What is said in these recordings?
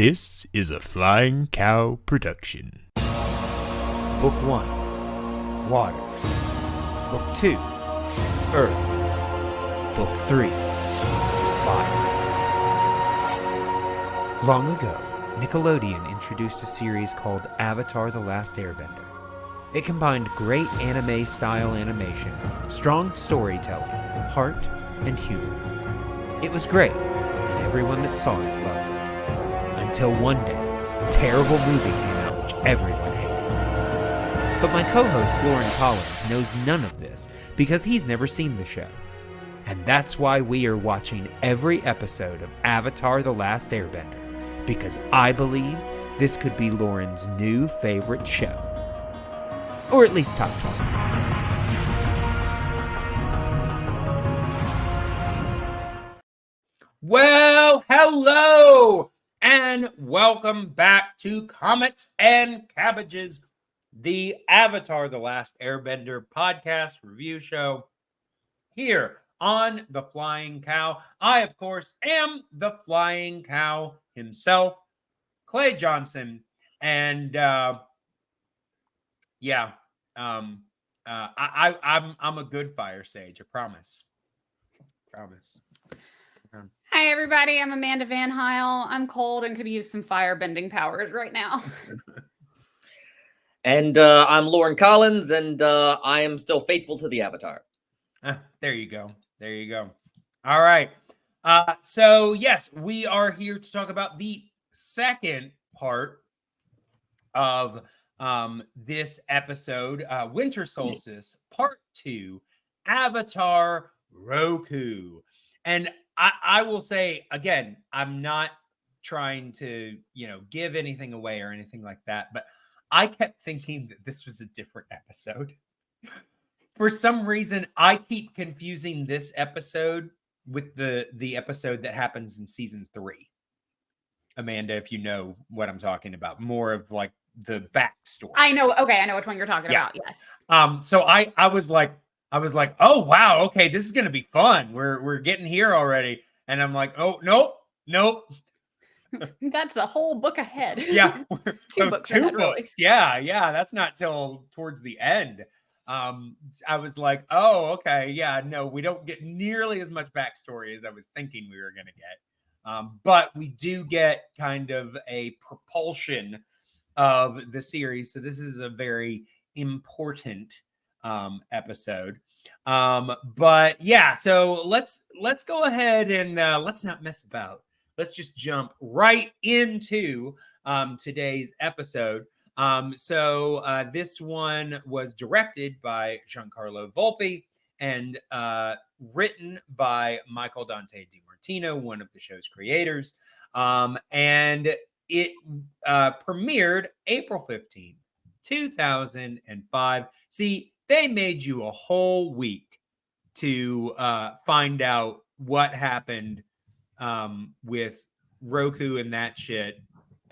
This is a Flying Cow production. Book 1, Water. Book 2, Earth. Book 3, Fire. Long ago, Nickelodeon introduced a series called Avatar: The Last Airbender. It combined great anime-style animation, strong storytelling, heart, and humor. It was great, and everyone that saw it loved it. Until one day, a terrible movie came out which everyone hated. But my co-host Loren Collins knows none of this because he's never seen the show. And that's why we are watching every episode of Avatar: The Last Airbender, because I believe this could be Loren's new favorite show. Or at least top 20. Well, hello, and welcome back to Comets and Cabbages, the Avatar: The Last Airbender podcast review show here on the Flying Cow. I, of course, am the Flying Cow himself, Clay Johnson, and I'm a good fire sage, I promise. Hi, everybody. I'm Amanda Van Heil. I'm cold and could use some firebending powers right now. And I'm Loren Collins, and I am still faithful to the Avatar. There you go. All right. So, yes, we are here to talk about the second part of this episode, Winter Solstice, Part 2, Avatar Roku. And I will say, again, I'm not trying to, give anything away or anything like that, but I kept thinking that this was a different episode. For some reason, I keep confusing this episode with the episode that happens in season 3. Amanda, if you know what I'm talking about, more of like the backstory. I know. Okay, I know which one you're talking about. Yes. So I was like, oh wow, okay, this is gonna be fun. We're getting here already, and I'm like, oh nope. That's a whole book ahead. Yeah, two books. Really. Yeah, that's not till towards the end. I was like, oh, okay, yeah, no, we don't get nearly as much backstory as I was thinking we were gonna get. But we do get kind of a propulsion of the series. So this is a very important episode. But yeah, so let's go ahead and let's not mess about. Let's just jump right into today's episode. So this one was directed by Giancarlo Volpe and written by Michael Dante DiMartino, one of the show's creators. And it premiered April 15th, 2005. See, they made you a whole week to find out what happened with Roku and that shit.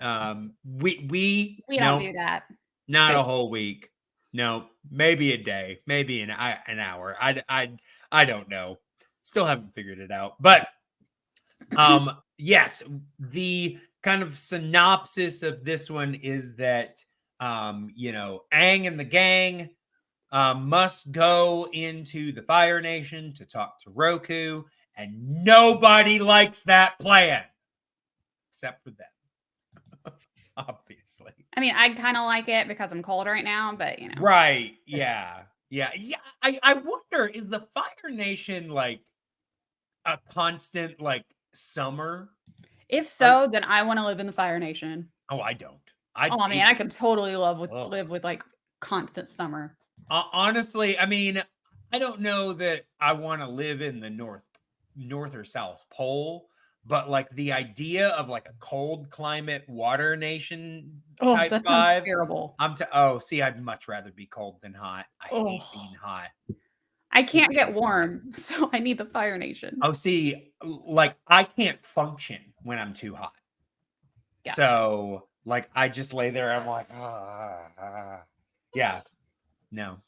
We don't do that. Not a whole week. No, maybe a day, maybe an hour. I don't know. Still haven't figured it out. But yes, the kind of synopsis of this one is that Aang and the gang must go into the Fire Nation to talk to Roku, and nobody likes that plan except for them. Obviously. I mean, I kind of like it because I'm cold right now, but Right. Yeah. I wonder, is the Fire Nation like a constant like summer? If so, then I want to live in the Fire Nation. Oh, I don't. I could totally live with like constant summer. Honestly, I mean, I don't know that I want to live in the North or South Pole, but like the idea of like a cold climate water nation type that vibe. Sounds terrible. I'd much rather be cold than hot. I hate being hot. I can't get warm, so I need the Fire Nation. Oh, see, like I can't function when I'm too hot. Gotcha. So like I just lay there. I'm like, yeah, no.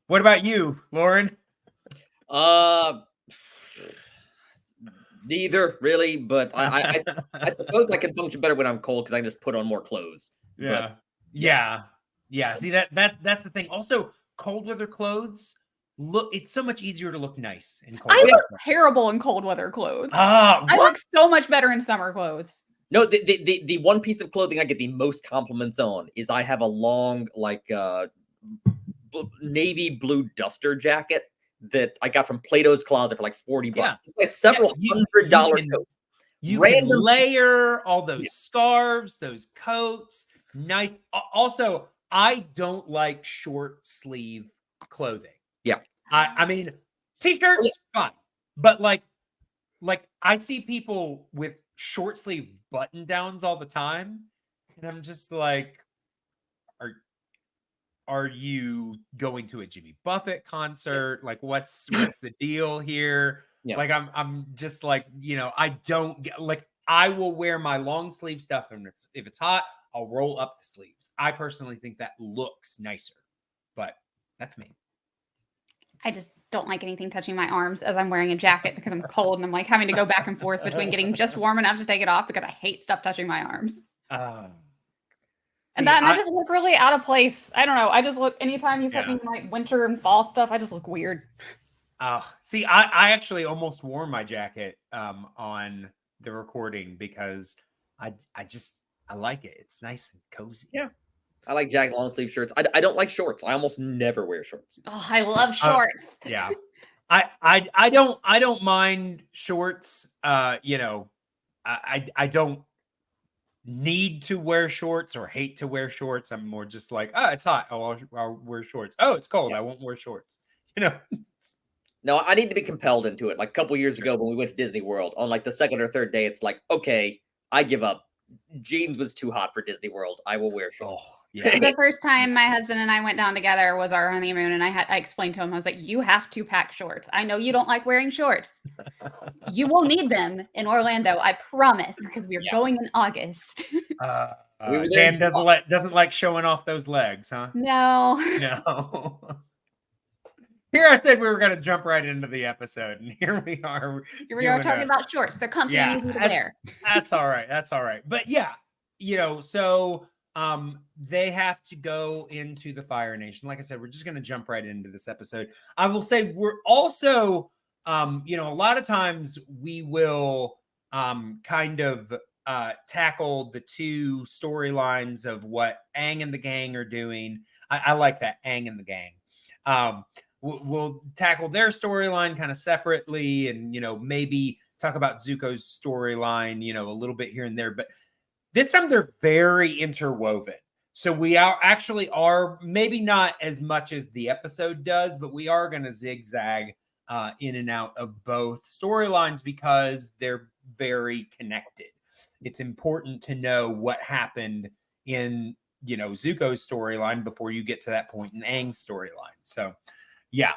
What about you, Loren? Neither really, but I suppose I can function better when I'm cold because I can just put on more clothes. Yeah. But, Yeah. See that's the thing. Also, cold weather clothes it's so much easier to look nice in cold I weather look clothes. terrible in cold weather clothes. Ah, I what? look so much better in summer clothes. no, the one piece of clothing I get the most compliments on is I have a long navy blue duster jacket that I got from Plato's Closet for like $40. Yeah. It's like several $100 can- coat. You can Random layer all those Yeah. scarves, those coats. Nice. Also, I don't like short sleeve clothing. Yeah. I mean, t-shirts, fine. But like I see people with short sleeve button downs all the time. And I'm just like, are you going to a Jimmy Buffett concert? Like what's the deal here? Yeah. Like I'm just like, I don't get like I will wear my long sleeve stuff and if it's hot, I'll roll up the sleeves. I personally think that looks nicer. But that's me. I just don't like anything touching my arms as I'm wearing a jacket because I'm cold and I'm like having to go back and forth between getting just warm enough to take it off because I hate stuff touching my arms. And I just look really out of place. I don't know. I just look anytime you put me in like winter and fall stuff, I just look weird. See, I actually almost wore my jacket on the recording because I like it. It's nice and cozy. Yeah. I like jacket long sleeve shirts. I don't like shorts. I almost never wear shorts. Oh, I love shorts. Yeah. I don't mind shorts. I don't need to wear shorts or hate to wear shorts. I'm more just like, oh, it's hot. Oh, I'll wear shorts. Oh, it's cold. I won't wear shorts. No, I need to be compelled into it. Like a couple years ago when we went to Disney World, on like the second or third day, it's like, okay, I give up. Jeans was too hot for Disney World. I will wear shorts. The first time my husband and I went down together was our honeymoon, and I explained to him, I was like, you have to pack shorts. I know you don't like wearing shorts. You will need them in Orlando, I promise, because we're going in August. Dan doesn't like showing off those legs, huh? No. Here I said we were going to jump right into the episode, and here we are. Here we are talking about shorts. They're comfy and easy to wear. That's all right. That's all right. But yeah, so they have to go into the Fire Nation. Like I said, we're just going to jump right into this episode. I will say we're also, a lot of times we will kind of tackle the two storylines of what Aang and the gang are doing. I like that, Aang and the gang. We'll tackle their storyline kind of separately and, maybe talk about Zuko's storyline, a little bit here and there. But this time they're very interwoven. So we are maybe not as much as the episode does, but we are going to zigzag in and out of both storylines because they're very connected. It's important to know what happened in, Zuko's storyline before you get to that point in Aang's storyline. So, yeah.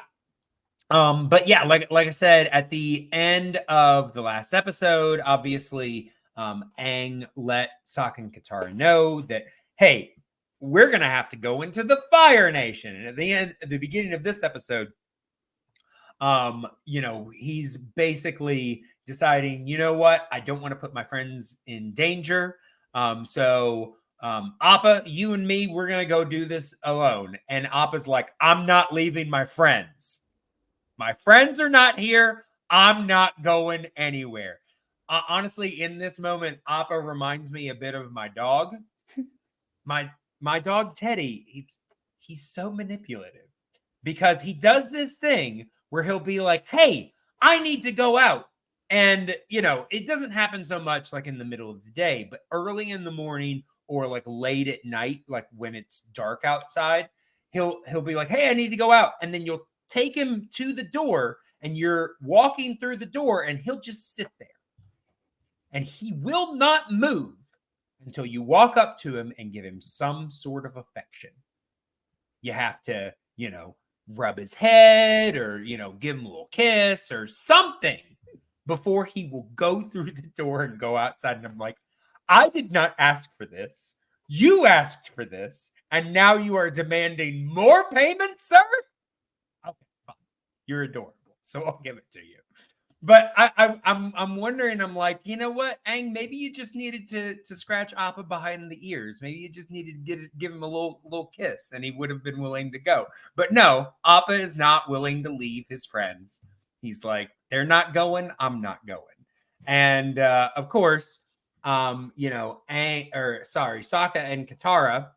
But yeah, like I said, at the end of the last episode, obviously, Aang let Sokka and Katara know that, hey, we're gonna have to go into the Fire Nation. And at the beginning of this episode, he's basically deciding, you know what, I don't want to put my friends in danger. So Appa, you and me, we're gonna go do this alone. And Appa's like, I'm not leaving my friends. My friends are not here. I'm not going anywhere. Honestly, in this moment, Appa reminds me a bit of my dog. My dog Teddy. He's so manipulative because he does this thing where he'll be like, "Hey, I need to go out." And, it doesn't happen so much like in the middle of the day, but early in the morning or like late at night, like when it's dark outside, he'll be like, "Hey, I need to go out." And then you'll take him to the door and you're walking through the door and he'll just sit there. And he will not move until you walk up to him and give him some sort of affection. You have to, rub his head or, give him a little kiss or something before he will go through the door and go outside. And I'm like, I did not ask for this. You asked for this. And now you are demanding more payment, sir? Okay, fine. You're adorable. So I'll give it to you. But I'm wondering. I'm like, you know what, Aang? Maybe you just needed to scratch Appa behind the ears. Maybe you just needed to give him a little kiss, and he would have been willing to go. But no, Appa is not willing to leave his friends. He's like, they're not going. I'm not going. And of course, Aang, Sokka and Katara,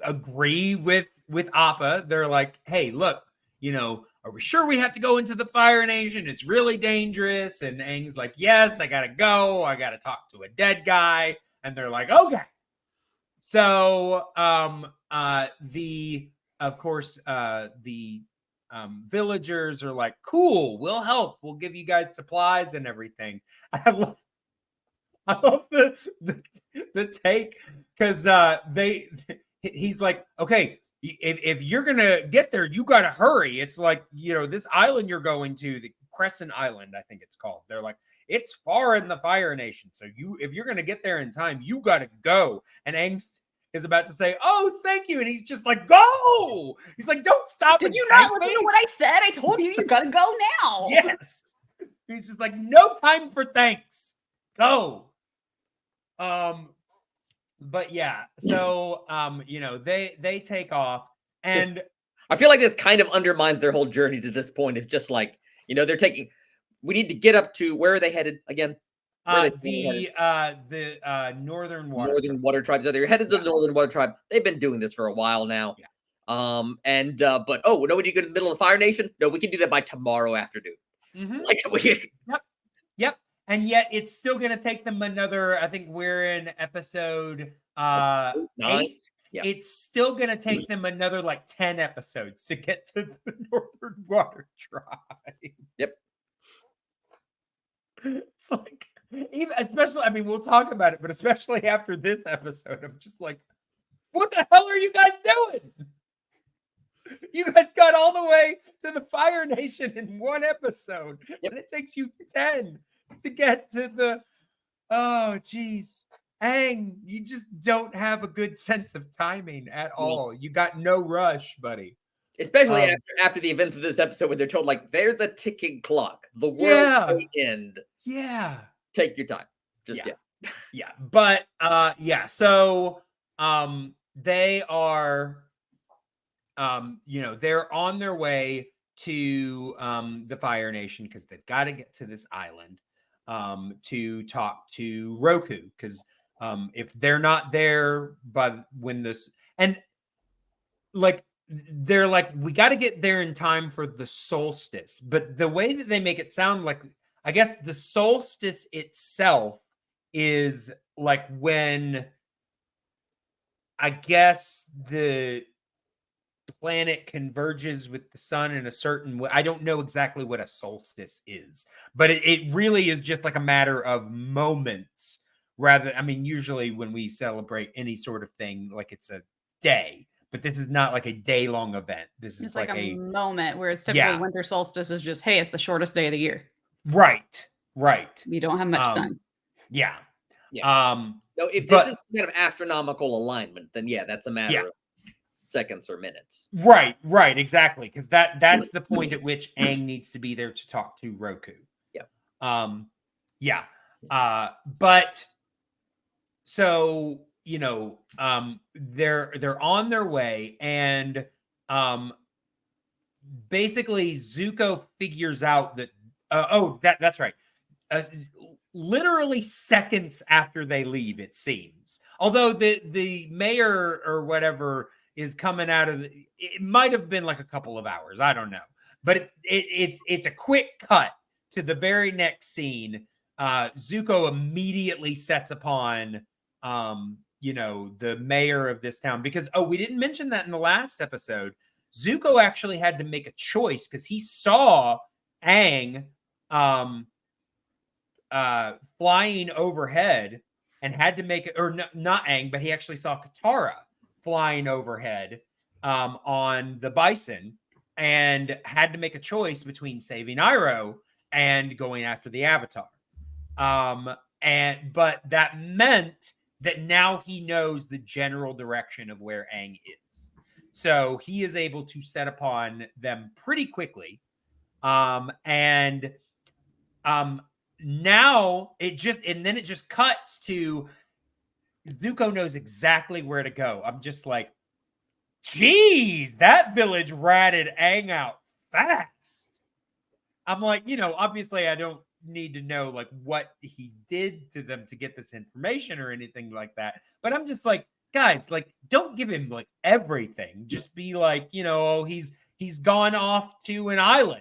agree with Appa. They're like, hey, look, are we sure we have to go into the Fire Nation? It's really dangerous. And Aang's like, yes, I gotta go. I gotta talk to a dead guy. And they're like, okay. So the villagers are like, cool, we'll help. We'll give you guys supplies and everything. I love the take, because he's like, okay, if you're gonna get there, you gotta hurry. It's like, this island you're going to, the Crescent Island, I think it's called. They're like, it's far in the Fire Nation, so if you're gonna get there in time, you gotta go. And Aang is about to say, oh, thank you, and he's just like, go. He's like, don't stop. Did you not listen to what I said? I told you gotta go now. Yes. He's just like, no time for thanks. Go. But yeah, so they take off, and I feel like this kind of undermines their whole journey to this point. It's just like, they're taking. We need to get up to, where are they headed again? The Northern Water Tribe. So they're headed to the Northern Water Tribe. They've been doing this for a while now. Yeah. But nobody go to the middle of the Fire Nation? No, we can do that by tomorrow afternoon. Mm-hmm. Yep. And yet it's still going to take them another, I think we're in episode 8. Yeah. It's still going to take them another 10 episodes to get to the Northern Water Tribe. Yep. It's like, especially, we'll talk about it, but especially after this episode, I'm just like, what the hell are you guys doing? You guys got all the way to the Fire Nation in one episode, and it takes you 10 to get to the. Oh, geez, Aang, you just don't have a good sense of timing at all. You got no rush, buddy. Especially after the events of this episode, when they're told, there's a ticking clock. The world may end. Yeah. Take your time. Yeah. But so they are they're on their way to the Fire Nation, because they've got to get to this island to talk to Roku, because if they're not there they're like, we got to get there in time for the solstice. But the way that they make it sound like, I guess the solstice itself is when, I guess, the planet converges with the sun in a certain way. I don't know exactly what a solstice is, but it really is just a matter of moments rather. Usually when we celebrate any sort of thing, it's a day, but this is not a day-long event. This is a moment, whereas typically winter solstice is just, hey, it's the shortest day of the year. Right. We don't have much sun. Yeah. So if this is kind of astronomical alignment, then that's a matter of seconds or minutes. Right, exactly. Because that's the point at which Aang needs to be there to talk to Roku. Yeah. But so they're on their way, and basically Zuko figures out that that's right. Literally seconds after they leave, it seems. Although the mayor or whatever is coming out of it might have been a couple of hours. I don't know. But it's a quick cut to the very next scene. Zuko immediately sets upon the mayor of this town, because we didn't mention that in the last episode. Zuko actually had to make a choice, because he saw Aang flying overhead, and had to make it, or not Aang, but he actually saw Katara flying overhead on the Bison, and had to make a choice between saving Iroh and going after the Avatar. But that meant that now he knows the general direction of where Aang is. So he is able to set upon them pretty quickly. And now it just cuts to Zuko knows exactly where to go. I'm just like, geez, that village ratted Aang out fast. I'm like, obviously I don't need to know like what he did to them to get this information or anything like that. But I'm just like, guys, like, don't give him like everything. Just be like, he's gone off to an island.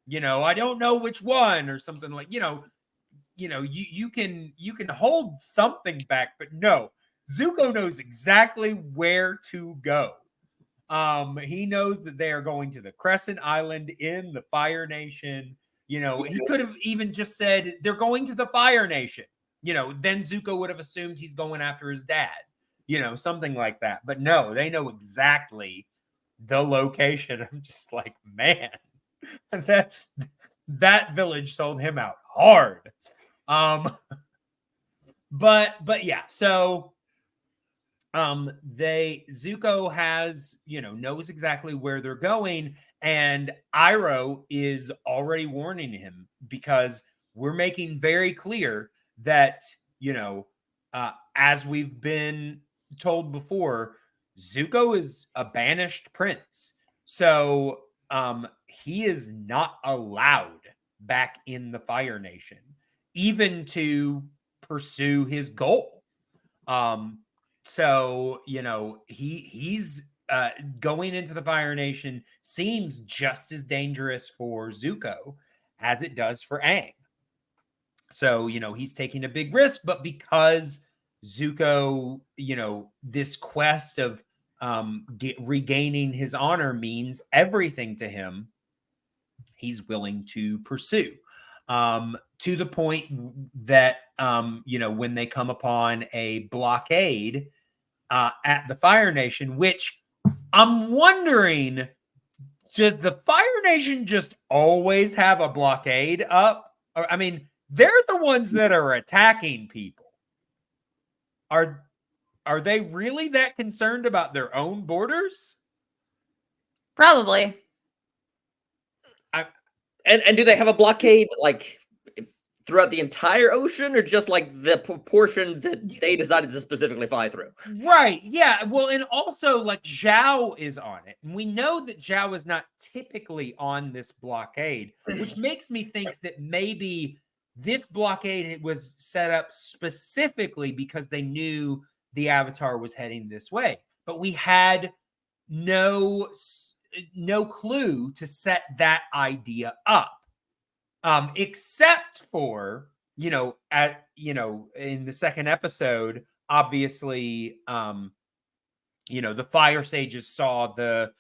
I don't know which one or something like, you can hold something back, but no, Zuko knows exactly where to go. He knows that they are going to the Crescent Island in the Fire Nation. He could have even just said they're going to the Fire Nation. Then Zuko would have assumed he's going after his dad. Something like that. But no, they know exactly the location. I'm just like, man, that village sold him out hard. But yeah, so Zuko has, knows exactly where they're going, and Iroh is already warning him because we're making very clear that, as we've been told before, Zuko is a banished prince. So he is not allowed back in the Fire Nation, even to pursue his goal. So, he's going into the Fire Nation seems just as dangerous for Zuko as it does for Aang. So, he's taking a big risk, but because Zuko, this quest of regaining his honor means everything to him, he's willing to pursue. To the point that, when they come upon a blockade at the Fire Nation, which I'm wondering, does the Fire Nation just always have a blockade up? Or, I mean, they're the ones that are attacking people. Are they really that concerned about their own borders? Probably. And do they have a blockade like throughout the entire ocean, or just like the portion that they decided to specifically fly through? Right. Yeah. Well, and also like Zhao is on it. And we know that Zhao is not typically on this blockade, which makes me think that maybe this blockade was set up specifically because they knew the Avatar was heading this way. But we had no clue to set that idea up. Except for, in the second episode, obviously, the fire sages saw the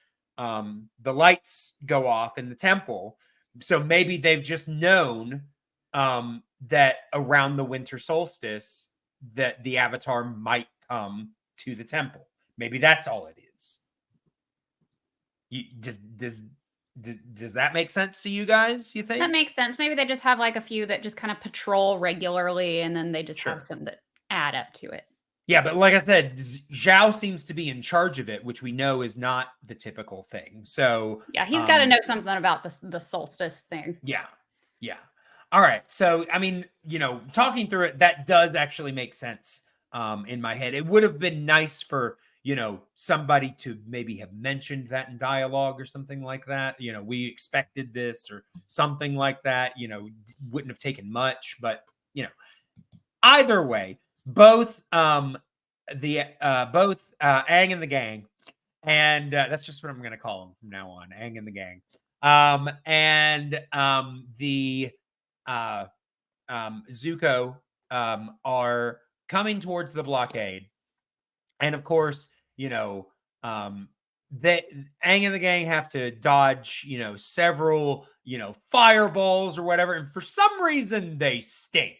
lights go off in the temple. So maybe they've just known that around the winter solstice that the Avatar might come to the temple. Maybe that's all it is. Does that make sense to you guys, you think? That makes sense. Maybe they just have like a few that just kind of patrol regularly, and then they just have some that add up to it. Yeah, but like I said, Zhao seems to be in charge of it, which we know is not the typical thing. So yeah, he's got to know something about the solstice thing. Yeah. All right. So, I mean, talking through it, that does actually make sense in my head. It would have been nice for, somebody to maybe have mentioned that in dialogue or something like that. We expected this or something like that, wouldn't have taken much, but, either way, both Aang and the gang, and that's just what I'm going to call them from now on, Aang and the gang, and the Zuko are coming towards the blockade. And of course, Aang and the gang have to dodge, several, fireballs or whatever. And for some reason, they stink.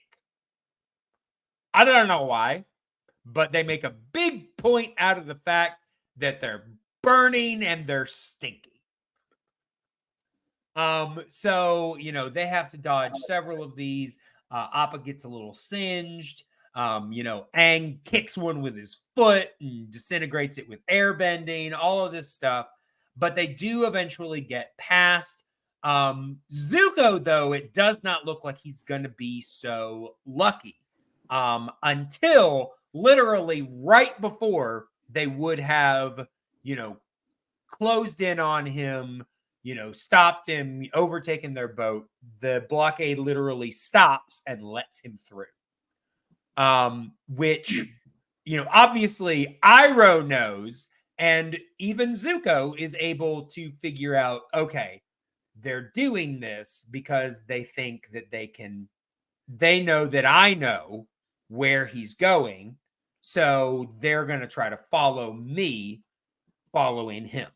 I don't know why, but they make a big point out of the fact that they're burning and they're stinky. So, they have to dodge several of these. Appa gets a little singed. Aang kicks one with his foot and disintegrates it with airbending, all of this stuff. But they do eventually get past Zuko, though, it does not look like he's going to be so lucky until literally right before they would have, closed in on him, stopped him, overtaken their boat. The blockade literally stops and lets him through. Which, obviously Iroh knows, and even Zuko is able to figure out, okay, they're doing this because they think that they know that I know where he's going. So they're going to try to follow me following him.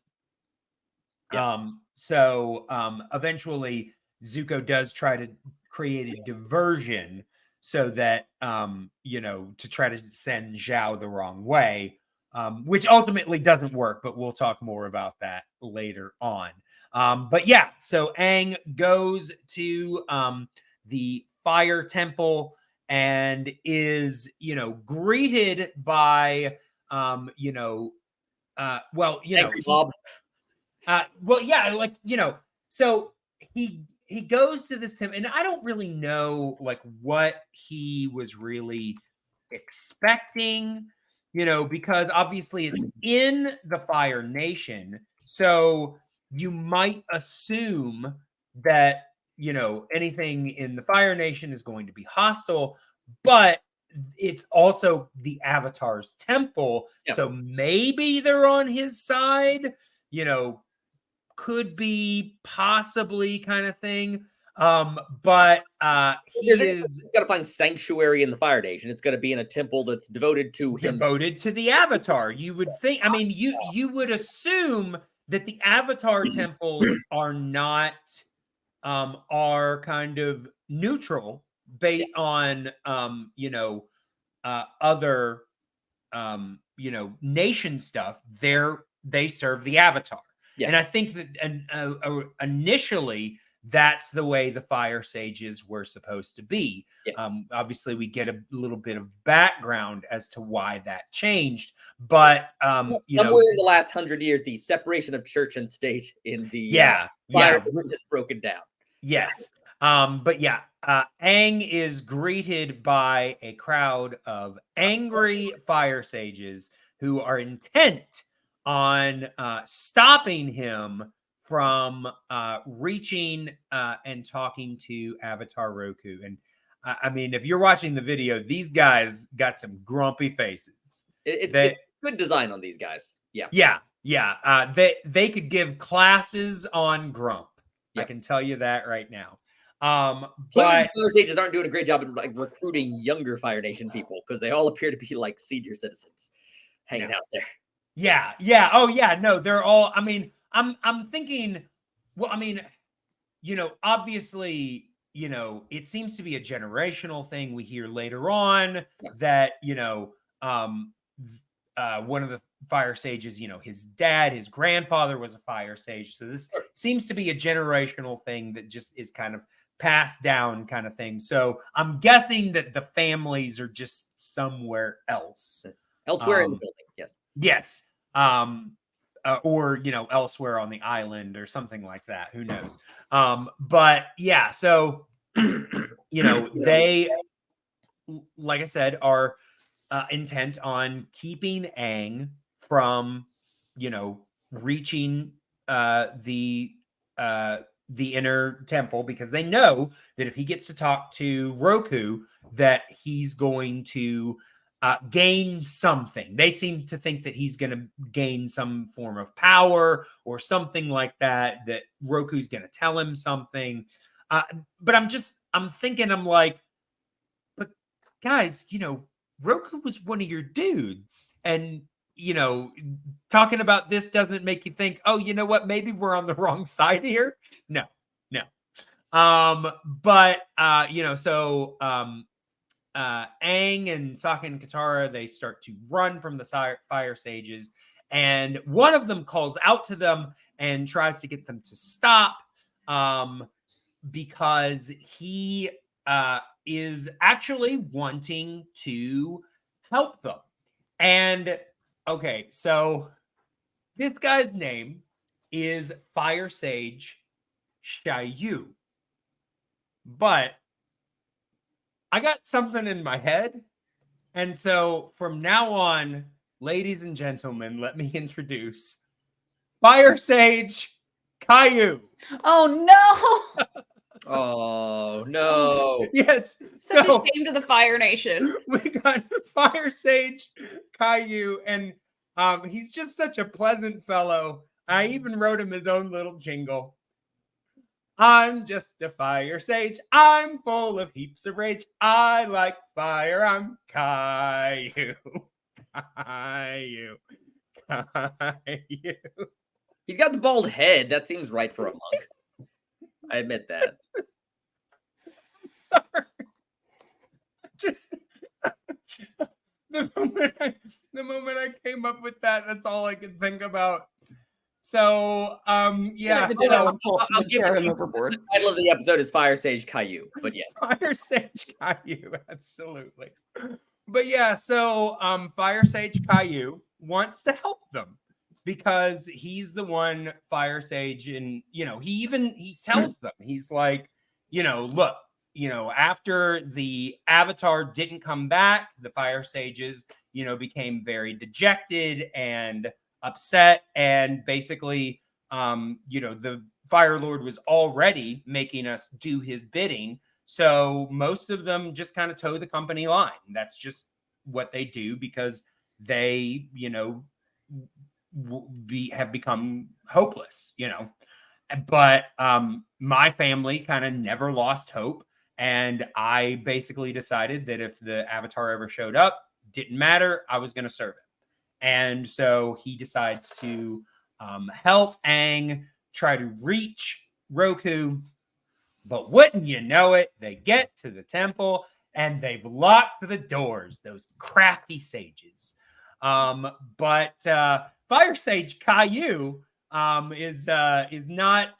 Yeah. Eventually Zuko does try to create a diversion so that, to try to send Zhao the wrong way, which ultimately doesn't work, but we'll talk more about that later on. But yeah, so Aang goes to the fire temple and is, greeted by, Angry Bob. So he goes to this temple, and I don't really know like what he was really expecting, because obviously it's in the Fire Nation, so you might assume that anything in the Fire Nation is going to be hostile, but it's also the Avatar's temple, so maybe they're on his side, could be possibly kind of thing. But he is got to find sanctuary in the Fire Nation. It's going to be in a temple that's devoted to him. Devoted to the Avatar. You would think, I mean, you would assume that the Avatar temples are not are kind of neutral based on other nation stuff. They serve the Avatar. Yeah. And I think that initially that's the way the Fire Sages were supposed to be. Yes. Obviously, we get a little bit of background as to why that changed. But, somewhere in the last 100 years, the separation of church and state in the Fire is broken down. Yes. But yeah, Aang is greeted by a crowd of angry Fire Sages who are intent on stopping him from reaching and talking to Avatar Roku. And I mean, if you're watching the video, these guys got some grumpy faces. It's good design on these guys. Yeah. They could give classes on grump. I can tell you that right now. But Fire Sages aren't doing a great job of like recruiting younger Fire Nation people because they all appear to be like senior citizens hanging out there. Yeah. Oh yeah. No, they're all, I mean, I'm thinking, well, I mean, obviously, it seems to be a generational thing. We hear later on that, one of the Fire Sages, his dad, his grandfather was a Fire Sage. So this seems to be a generational thing that just is kind of passed down kind of thing. So I'm guessing that the families are just somewhere else. Elsewhere in the building, yes. Yes. Or, elsewhere on the island or something like that. Who knows? But yeah, so, they, like I said, are intent on keeping Aang from, reaching the inner temple, because they know that if he gets to talk to Roku, that he's going to gain something. They seem to think that he's going to gain some form of power or something like that, that Roku's going to tell him something. But I'm thinking, but guys, Roku was one of your dudes, and, talking about this doesn't make you think, oh, you know what? Maybe we're on the wrong side here. No. But, Aang and Sokka and Katara, they start to run from the Fire Sages, and one of them calls out to them and tries to get them to stop, because he is actually wanting to help them. And okay, so this guy's name is Fire Sage Caillou. But I got something in my head. And so from now on, ladies and gentlemen, let me introduce Fire Sage Caillou. Oh no! Oh no. Yes. Such so a shame to the Fire Nation. we got Fire Sage Caillou, and he's just such a pleasant fellow. I even wrote him his own little jingle. I'm just a fire sage. I'm full of heaps of rage. I like fire. I'm Caillou. Caillou. Caillou. He's got the bald head. That seems right for a monk. I admit that. Sorry. Just the moment I came up with that, that's all I could think about. So yeah. So I'll give it to you. overboard. The title of the episode is Fire Sage Caillou, but yeah. Fire Sage Caillou, absolutely. But yeah, so Fire Sage Caillou wants to help them because he's the one Fire Sage, and he tells them, he's like, look, after the Avatar didn't come back, the Fire Sages, became very dejected and upset, and basically, the Fire Lord was already making us do his bidding. So most of them just kind of toe the company line. That's just what they do because they, have become hopeless, But my family kind of never lost hope. And I basically decided that if the Avatar ever showed up, didn't matter, I was going to serve him. And so he decides to help Aang try to reach Roku. But wouldn't you know it, they get to the temple and they've locked the doors, those crafty sages. But Fire Sage Caillou is not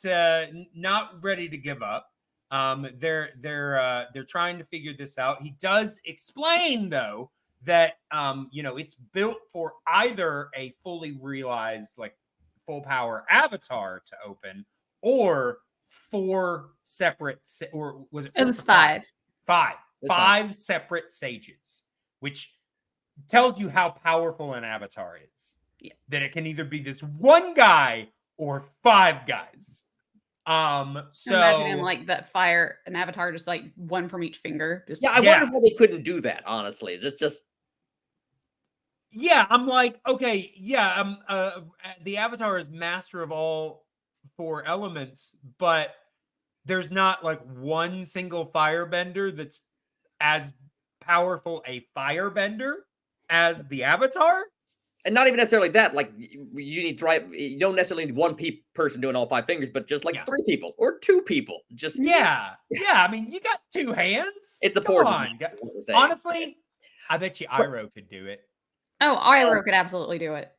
ready to give up. They're trying to figure this out. He does explain though that it's built for either a fully realized like full power Avatar to open or 4 separate or was it? It was 5. Five separate sages, which tells you how powerful an Avatar is. Yeah. That it can either be this one guy or 5 guys. So imagine him like that fire, an Avatar, just like one from each finger. Just I wonder why they couldn't do that. Honestly, just. Yeah, I'm like, okay, yeah, the Avatar is master of all 4 elements, but there's not like one single firebender that's as powerful a firebender as the Avatar. And not even necessarily that. Like you need 3. You don't necessarily need one person doing all 5 fingers, but just like 3 people or 2 people. Just yeah. I mean, you got 2 hands. It's the Come poor. on. Honestly, I bet you Iroh could do it. Oh, Iroh could absolutely do it.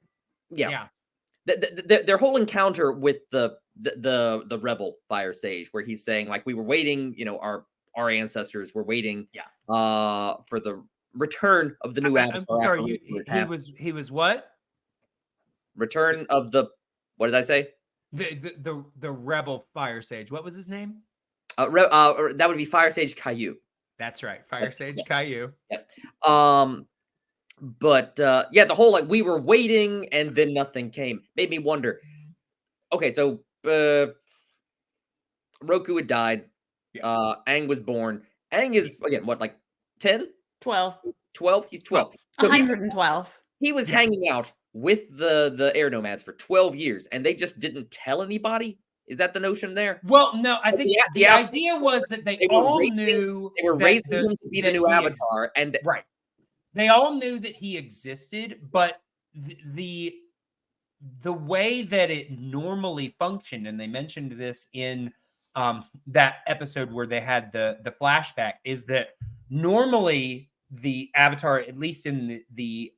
Yeah. Their whole encounter with the rebel Fire Sage, where he's saying like we were waiting, our ancestors were waiting, for the return of the new Avatar. I'm sorry, he was what? Return of the what did I say? The rebel Fire Sage. What was his name? That would be Fire Sage Caillou. That's right, Fire Sage Caillou. Yes. But the whole like we were waiting and then nothing came made me wonder. Okay, so Roku had died. Aang was born. Aang is again what, like 10? 12. 12? He's 12. So 112. He was hanging out with the air nomads for 12 years, and they just didn't tell anybody. Is that the notion there? Well, no, I think the idea was that they all knew they were raising him to be the new Avatar, and right. They all knew that he existed, but the way that it normally functioned, and they mentioned this in that episode where they had the flashback, is that normally the Avatar, at least in the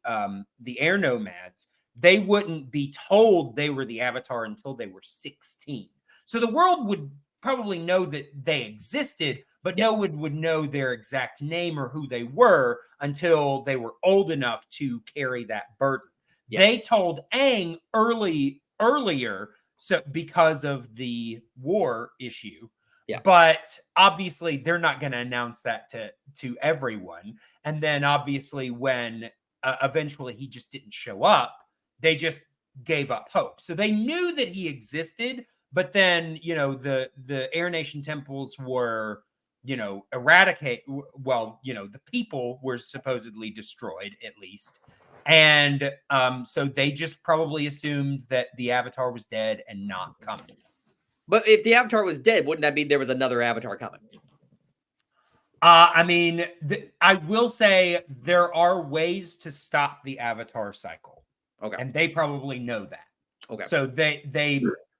air nomads, they wouldn't be told they were the Avatar until they were 16. So the world would probably know that they existed, but no one would know their exact name or who they were until they were old enough to carry that burden. They told Aang earlier So because of the war issue. Yeah. But obviously they're not going to announce that to everyone. And then obviously when eventually he just didn't show up, they just gave up hope. So they knew that he existed, but then, the Air Nation temples were, the people were supposedly destroyed at least. And so they just probably assumed that the Avatar was dead and not coming. But if the Avatar was dead, wouldn't that mean there was another Avatar coming? I will say there are ways to stop the Avatar cycle. Okay. And they probably know that. Okay. So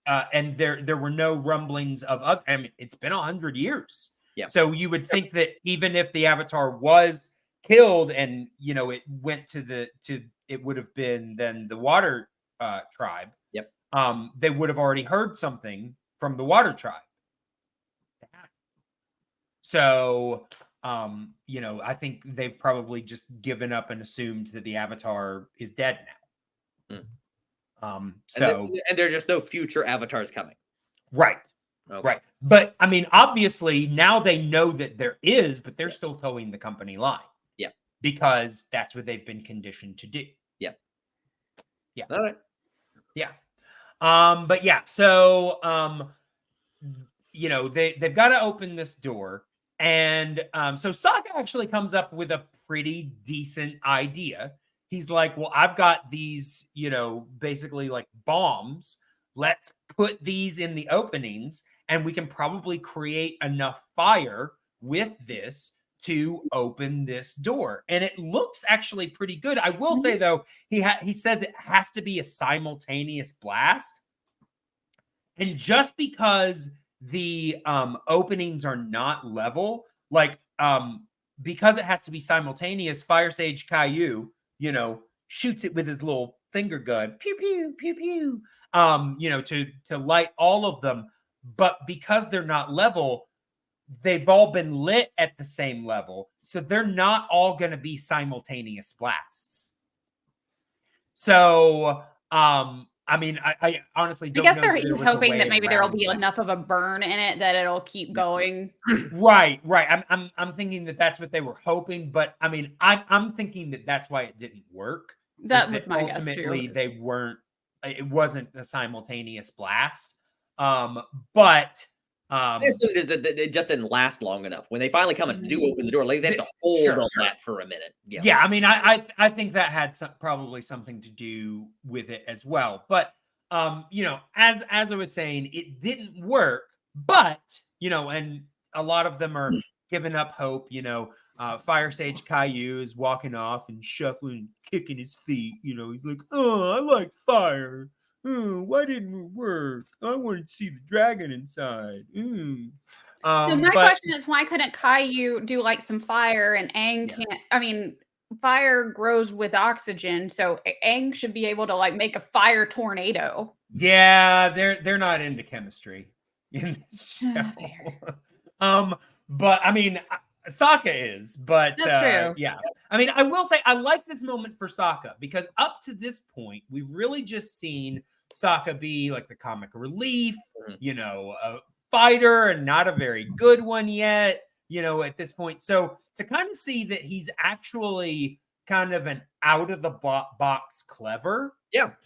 and there were no rumblings of it's been 100 years. Yeah. So you would think that even if the Avatar was killed and, it went it would have been then the Water tribe. Yep. They would have already heard something from the Water tribe. So, I think they've probably just given up and assumed that the Avatar is dead now. And there's just no future Avatars coming. Right. Okay. Right. But obviously now they know that there is, but they're still towing the company line. Yeah. Because that's what they've been conditioned to do. Yeah. Yeah. All right. Yeah. But yeah, so they've got to open this door. And so Sokka actually comes up with a pretty decent idea. He's like, well, I've got these, basically like bombs. Let's put these in the openings and we can probably create enough fire with this to open this door. And it looks actually pretty good. I will say though, he says it has to be a simultaneous blast. And just because the openings are not level, like because it has to be simultaneous, Fire Sage Caillou, shoots it with his little finger gun, pew pew pew pew, to light all of them. But because they're not level, they've all been lit at the same level, so they're not all going to be simultaneous blasts. So I honestly don't know. I guess he's hoping that maybe there'll be enough of a burn in it that it'll keep going. Right. I'm thinking that that's what they were hoping, but I'm thinking that that's why it didn't work. That was my guess ultimately too. It wasn't a simultaneous blast. But it just didn't last long enough. When they finally come and do open the door, they have to hold on that for a minute. Yeah. I think that had probably something to do with it as well. But as I was saying, it didn't work. But and a lot of them are giving up hope. Fire Sage Caillou is walking off and shuffling, kicking his feet. He's like, "Oh, I like fire. Oh, why didn't it work? I wanted to see the dragon inside." So my question is, why couldn't Caillou do like some fire and Aang can't? Fire grows with oxygen, so Aang should be able to like make a fire tornado. Yeah, they're not into chemistry in this show. But Sokka is, but that's true. Yeah. I will say I like this moment for Sokka because up to this point, we've really just seen Sokka be like the comic relief, a fighter and not a very good one yet, at this point. So to kind of see that he's actually kind of an out of the box clever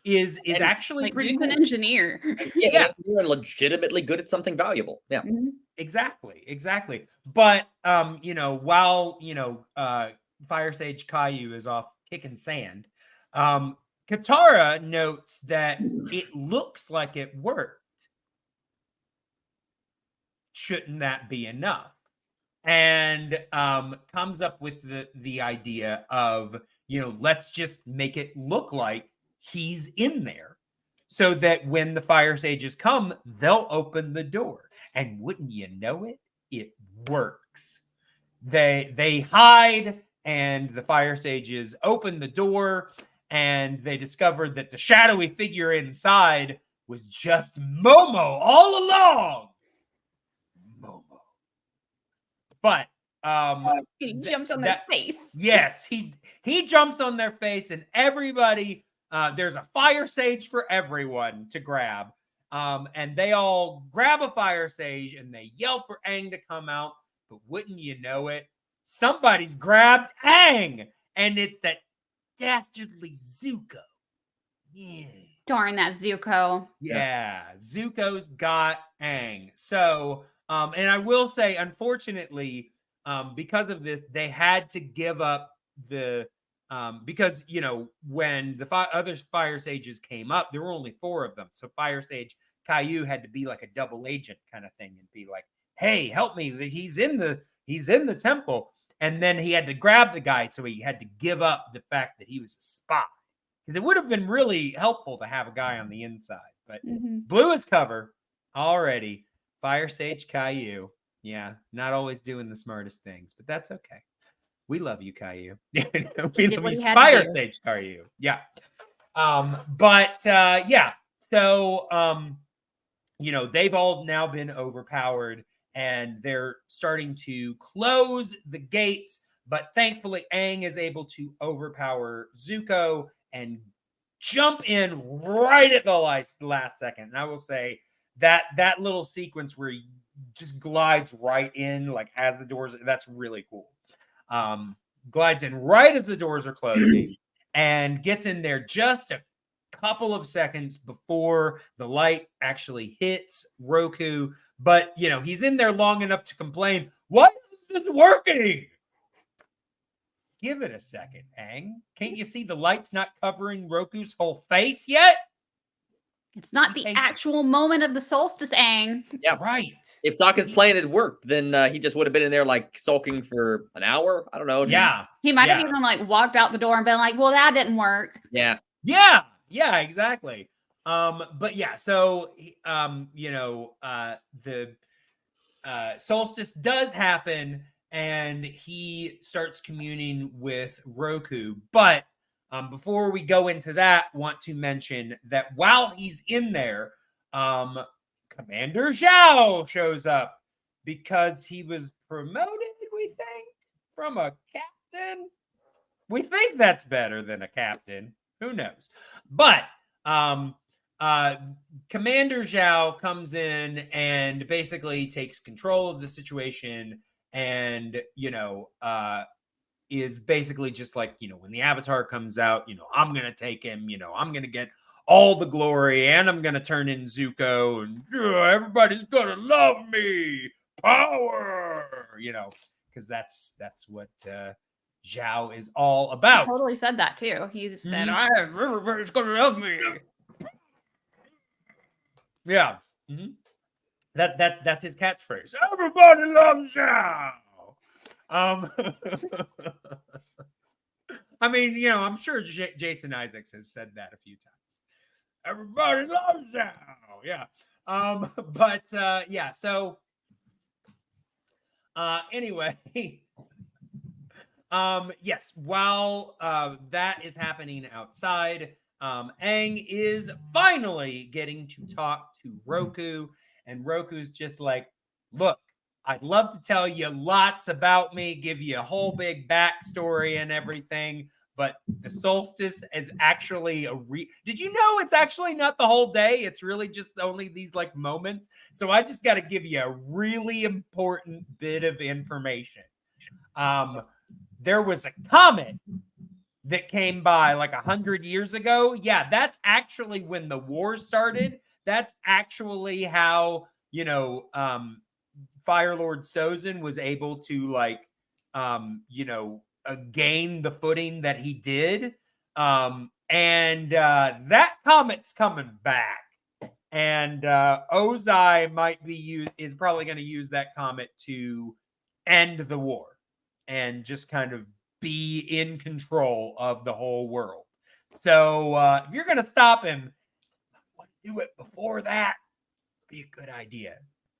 is actually like, pretty he's cool. an engineer. Yeah. You're legitimately good at something valuable. Yeah. Mm-hmm. Exactly. But while Fire Sage Caillou is off kicking sand, Katara notes that it looks like it worked. Shouldn't that be enough? And comes up with the idea of, let's just make it look like he's in there so that when the Fire Sages come, they'll open the door. And wouldn't you know it, it works. They hide and the Fire Sages open the door and they discovered that the shadowy figure inside was just Momo all along. Momo. But he jumps on their face. Yes, he jumps on their face and everybody, there's a Fire Sage for everyone to grab. And they all grab a fire sage and they yell for Aang to come out. But wouldn't you know it, somebody's grabbed Aang, and it's that dastardly Zuko. Yeah. Darn that Zuko. Yeah, Zuko's got Aang. So, and I will say, unfortunately, because of this, they had to give up the because when the other fire sages came up, there were only 4 of them. So fire sage Caillou had to be like a double agent kind of thing and be like, "Hey, help me! He's in the temple." And then he had to grab the guy, so he had to give up the fact that he was a spy. Because it would have been really helpful to have a guy on the inside. But blew his cover already. Fire Sage Caillou. Yeah, not always doing the smartest things, but that's okay. We love you, Caillou. We love you, Fire Sage Caillou. Yeah. Yeah. So, they've all now been overpowered, and they're starting to close the gates. But thankfully, Aang is able to overpower Zuko and jump in right at the last second. And I will say that little sequence where he just glides right in, like as the doors, that's really cool. Glides in right as the doors are closing and gets in there just a couple of seconds before the light actually hits Roku. But, he's in there long enough to complain, "Why isn't this working?" Give it a second, Aang. Can't you see the light's not covering Roku's whole face yet? It's not the actual moment of the solstice, Aang. Yeah, right. If Sokka's plan had worked, then he just would have been in there like sulking for an hour. I don't know. Yeah. He might have even like walked out the door and been like, "Well, that didn't work." Yeah. Yeah, exactly. But yeah, so the solstice does happen, and he starts communing with Roku. But before we go into that, want to mention that while he's in there, Commander Zhao shows up because he was promoted, we think, from a captain. We think that's better than a captain. Who knows? But Commander Zhao comes in and basically takes control of the situation, and is basically just like, when the Avatar comes out, I'm gonna take him, I'm gonna get all the glory, and I'm gonna turn in Zuko, and everybody's gonna love me, power, because that's what Zhao is all about. He totally said that too. He said, "Everybody's gonna love me." Yeah. That's his catchphrase. Everybody loves Zhao. I mean, I'm sure Jason Isaacs has said that a few times. Everybody loves Zhao. Yeah. Yeah. So, anyway, yes. While that is happening outside, Aang is finally getting to talk to Roku, and Roku's just like, "Look, I'd love to tell you lots about me, give you a whole big backstory and everything, but the solstice is actually did you know it's actually not the whole day? It's really just only these like moments. So I just got to give you a really important bit of information. There was a comet that came by like 100 years ago. Yeah, that's actually when the war started. That's actually how, Fire Lord Sozin was able to gain the footing that he did. That comet's coming back. And Ozai is probably going to use that comet to end the war and just kind of be in control of the whole world. So if you're going to stop him, I want to do it before that. Be a good idea.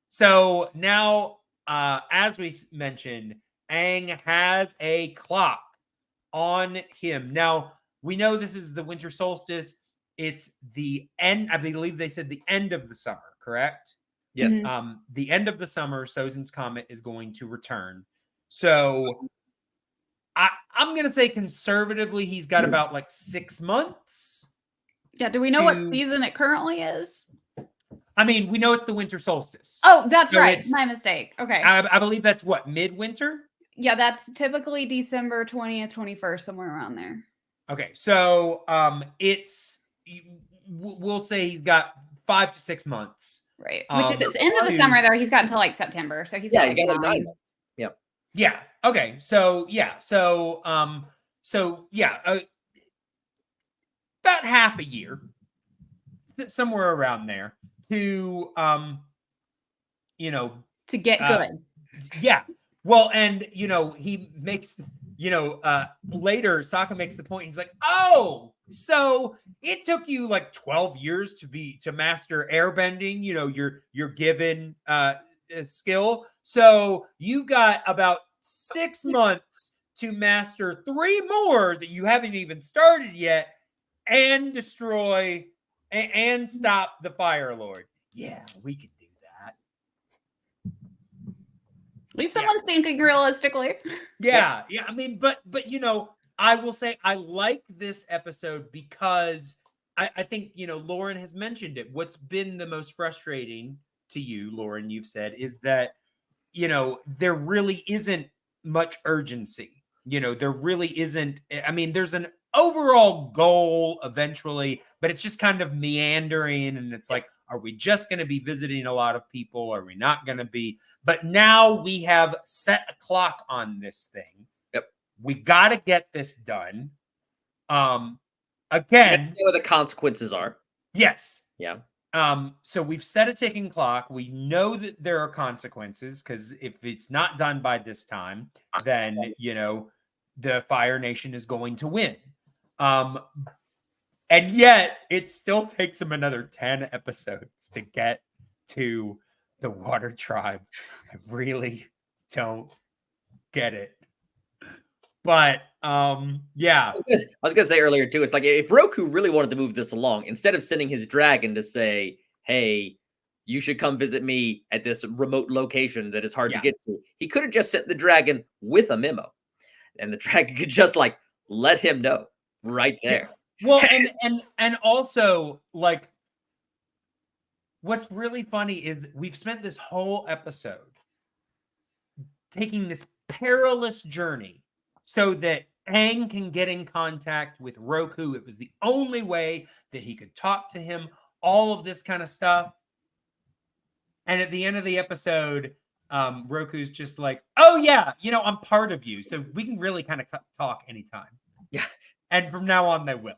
So now, as we mentioned, Aang has a clock on him. Now, we know this is the winter solstice. It's the end. I believe they said the end of the summer, correct? Yes. The end of the summer, Sozin's comet is going to return. So I'm going to say conservatively, he's got about 6 months. Yeah. Do we know what season it currently is? I mean, we know it's the winter solstice. Oh, that's So right. it's- My mistake. Okay. I believe that's what, midwinter? Yeah, that's typically December 20th, 21st, somewhere around there. Okay, so we'll say he's got 5 to 6 months. Right. Which if it's end of the to- summer, though, he's got until like September. So he's got Yeah, like you got like 9 9. months. Yep. Yeah. Okay. So yeah. So about half a year, somewhere around there, to To get Uh, good. yeah. Well, and he makes later Sokka makes the point. He's like, oh, so it took you like 12 years to master airbending, your given skill. So you've got about 6 months to master 3 more that you haven't even started yet, and destroy and stop the Fire Lord. Yeah, we can do that. At least someone's thinking realistically. Yeah. I mean, but I will say I like this episode because I think Loren has mentioned it. What's been the most frustrating to you, Loren, you've said, is that there really isn't much urgency. There really isn't. I mean, there's an overall goal eventually, but it's just kind of meandering, and it's like, are we just going to be visiting a lot of people? Are we not going to be? But now we have set a clock on this thing. Yep. We got to get this done. Again, You know what the consequences are. yes. Yeah. So we've set a ticking clock. We know that there are consequences, because if it's not done by this time, then the Fire Nation is going to win. And yet it still takes him another 10 episodes to get to the Water Tribe. I really don't get it. But yeah. I was gonna say earlier too, it's like if Roku really wanted to move this along, instead of sending his dragon to say, hey, you should come visit me at this remote location that is hard to get to, he could have just sent the dragon with a memo, and the dragon could just like let him know right there. Well, and also, like, what's really funny is we've spent this whole episode taking this perilous journey so that Aang can get in contact with Roku. It was the only way that he could talk to him, all of this kind of stuff. And at the end of the episode, Roku's just like, oh yeah, I'm part of you, so we can really kind of talk anytime. Yeah. And from now on they will.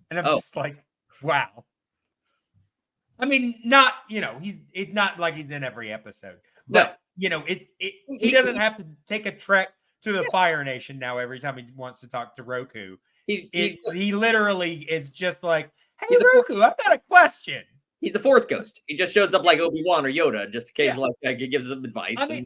And I'm just like, wow. I mean, not, it's not like he's in every episode, but he doesn't have to take a trek to the Fire Nation now every time he wants to talk to Roku. He literally is just like, hey, Roku, I've got a question. He's a Force ghost. He just shows up like Obi-Wan or Yoda and just occasionally gives them advice. I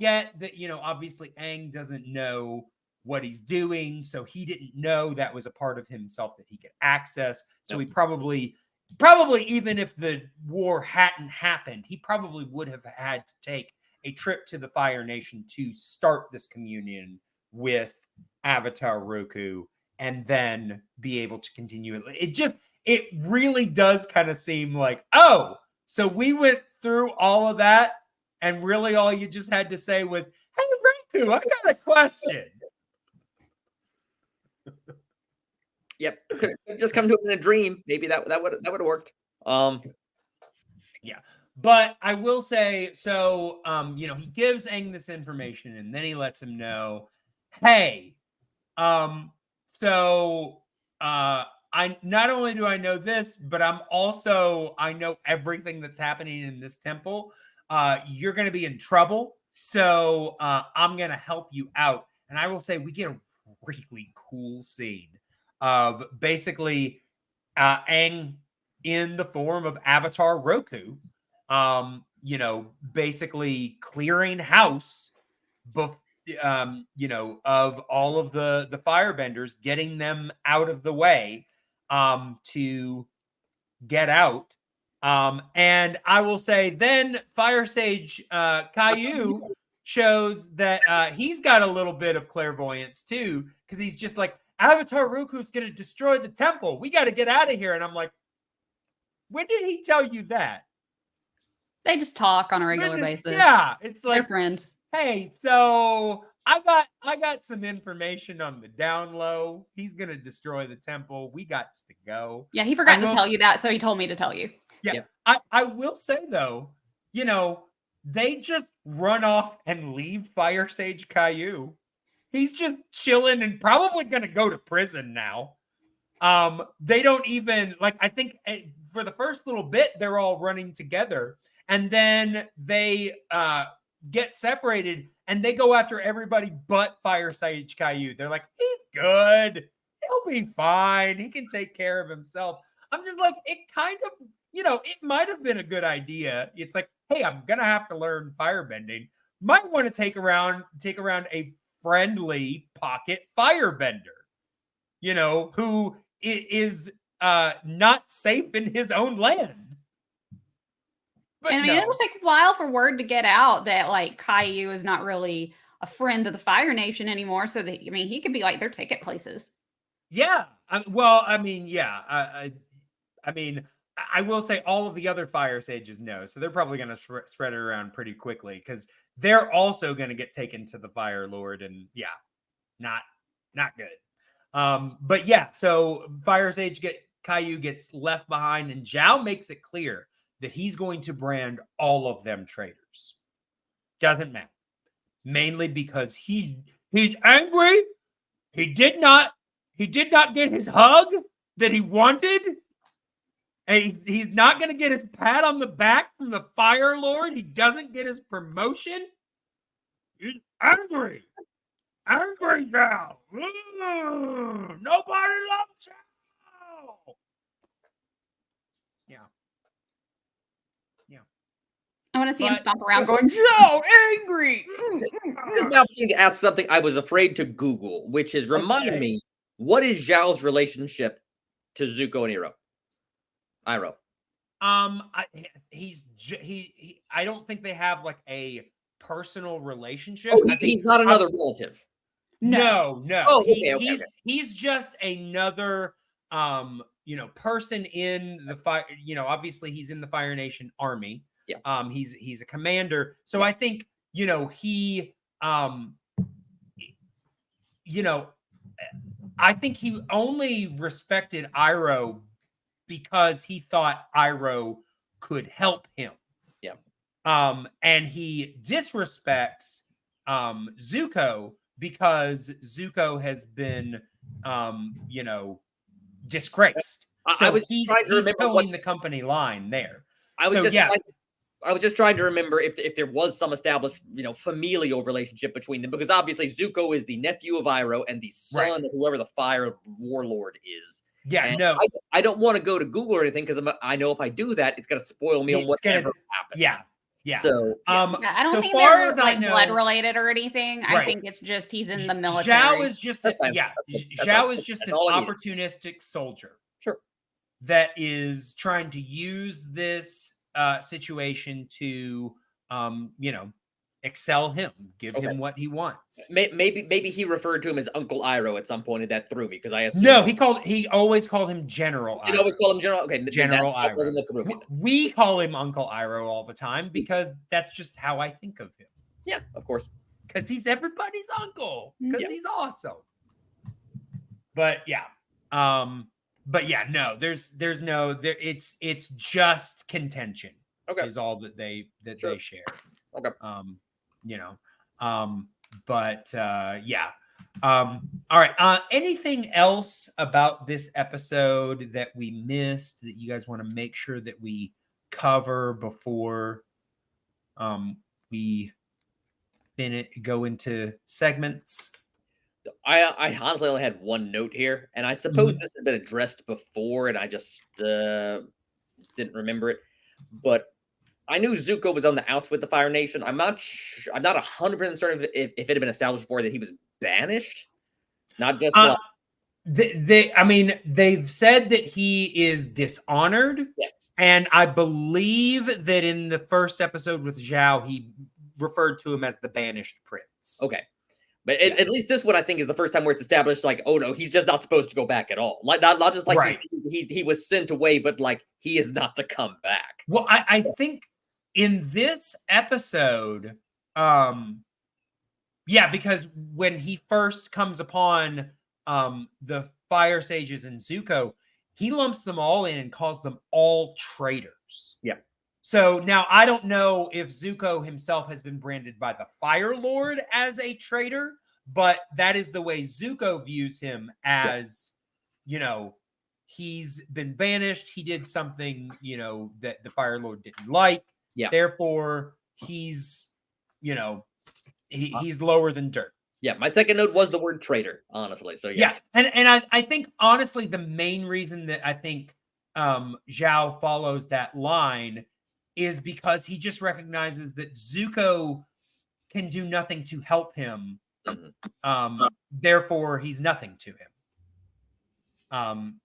get that, obviously Aang doesn't know what he's doing, so he didn't know that was a part of himself that he could access. So he probably even if the war hadn't happened, he probably would have had to take a trip to the Fire Nation to start this communion with Avatar Roku and then be able to continue it. It really does kind of seem like, oh, so we went through all of that and really all you just had to say was, hey, Roku, I got a question. Yep, could just come to him in a dream. Maybe that would have worked. Yeah, but I will say, so he gives Aang this information and then he lets him know, hey, I not only do I know this, but I know everything that's happening in this temple. You're going to be in trouble, so I'm going to help you out. And I will say we get a really cool scene of basically Aang in the form of Avatar Roku, basically clearing house, of all of the firebenders, getting them out of the way to get out. And I will say then Fire Sage Caillou shows that he's got a little bit of clairvoyance too, because he's just like, Avatar Roku's going to destroy the temple. We got to get out of here. And I'm like, When did he tell you that? They just talk on a regular When basis. Yeah, it's They're like, friends. hey, so I got some information on the down low. He's gonna destroy the temple. We got to go. Yeah, he forgot I to will- tell you that, so he told me to tell you. Yeah, Yep. I will say though, they just run off and leave Fire Sage Caillou. He's just chilling and probably gonna go to prison now. They don't even I think for the first little bit they're all running together, and then they get separated and they go after everybody but Fire Sage Caillou. They're like, he's good, he'll be fine, he can take care of himself. I'm just like, it kind of, it might have been a good idea. It's like, hey, I'm gonna have to learn firebending. Might want to take around a friendly pocket firebender, who is not safe in his own land. But And I mean, no. it will take a while for word to get out that Caillou is not really a friend of the Fire Nation anymore. So that he could be their ticket places. Yeah. I will say all of the other Fire Sages know, so they're probably going to spread it around pretty quickly because they're also going to get taken to the Fire Lord, and not good. But yeah, so Fire Sage Caillou gets left behind, and Zhao makes it clear that he's going to brand all of them traitors. Doesn't matter. Mainly because he's angry. He did not get his hug that he wanted. And he's not going to get his pat on the back from the Fire Lord. He doesn't get his promotion. He's angry. Angry now. Nobody loves him. Yeah. I want to see him But- stomp around going, Zhao, angry. This is an opportunity to ask something I was afraid to Google, which is remind Okay. me, what is Zhao's relationship to Zuko and Iroh? I don't think they have a personal relationship. Oh, I think he's not another relative. No. Oh, okay. He's just another person in the fire. Obviously he's in the Fire Nation army. Yeah. He's a commander. So Yeah. I think he I think he only respected Iroh because he thought Iroh could help him. Yeah. And he disrespects Zuko because Zuko has been disgraced. I was he's trying to remember towing the company line there. I was just trying to remember if there was some established, familial relationship between them, because obviously Zuko is the nephew of Iroh and the son of whoever the Fire Warlord is. Yeah, And no. I don't want to go to Google or anything because I know if I do that, it's going to spoil me on whatever happens. Yeah. So, I don't so think far they're as I know, blood related or anything. I Right. think it's just he's in the military. Zhao is just That's fine. Zhao is just That's an all I needed. opportunistic soldier. Sure. That is trying to use this situation to excel him, give him what he wants. Maybe he referred to him as Uncle Iroh at some point, and that threw me because I assumed No, he always called him General He Iroh. always call him General. Okay, General that wasn't Iroh. what threw me. We call him Uncle Iroh all the time because that's just how I think of him. Yeah, of course. Because he's everybody's uncle. Because Yeah. he's awesome. But yeah. No, there's no there. It's just contention. Okay. Is all that they share. Okay. All right. Anything else about this episode that we missed that you guys want to make sure that we cover before we go into segments? I honestly only had one note here, and I suppose this had been addressed before, and I just didn't remember it. But I knew Zuko was on the outs with the Fire Nation. I'm not 100% certain if it had been established before that he was banished, not just. They've said that he is dishonored. Yes, and I believe that in the first episode with Zhao, he referred to him as the banished prince. Okay. But at least this one, I think, is the first time where it's established, like, oh no, he's just not supposed to go back at all. Like, not just like he was sent away, but like he is not to come back. Well, I think in this episode, because when he first comes upon the fire sages and Zuko, he lumps them all in and calls them all traitors. Yeah. So now I don't know if Zuko himself has been branded by the Fire Lord as a traitor, but that is the way Zuko views him as, he's been banished. He did something, that the Fire Lord didn't like. Yeah. Therefore, he's, he's lower than dirt. Yeah. My second note was the word traitor, honestly. So yes. And I think, honestly, the main reason that I think Zhao follows that line is because he just recognizes that Zuko can do nothing to help him. Therefore, he's nothing to him.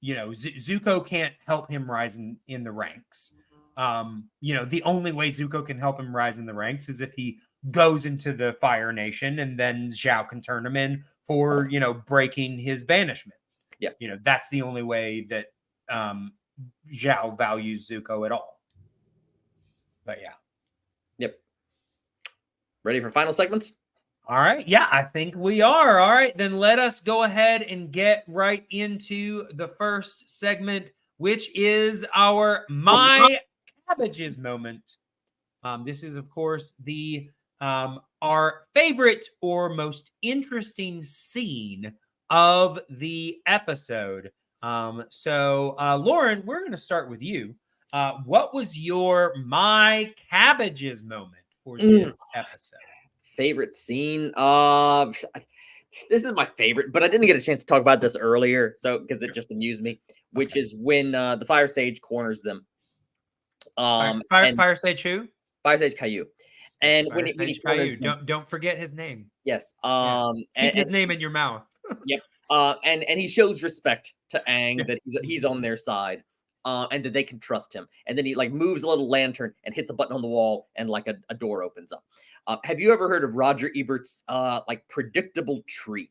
Zuko can't help him rise in the ranks. The only way Zuko can help him rise in the ranks is if he goes into the Fire Nation, and then Zhao can turn him in for, breaking his banishment. Yeah. That's the only way that Zhao values Zuko at all. But yeah. Yep. Ready for final segments? All right. Yeah, I think we are. All right. Then let us go ahead and get right into the first segment, which is our My Cabbages moment. This is, of course, the our favorite or most interesting scene of the episode. So Loren, we're going to start with you. What was your My Cabbages moment for this episode? Favorite scene? This is my favorite, but I didn't get a chance to talk about this earlier, so because it just amused me, which is when the Fire Sage corners them. Fire Sage who? Fire Sage Caillou. And when he Caillou, don't forget his name. Yes. Keep his name in your mouth. Yep. And he shows respect to Aang that he's on their side. And that they can trust him. And then he like moves a little lantern and hits a button on the wall, and like a door opens up. Have you ever heard of Roger Ebert's like predictable tree?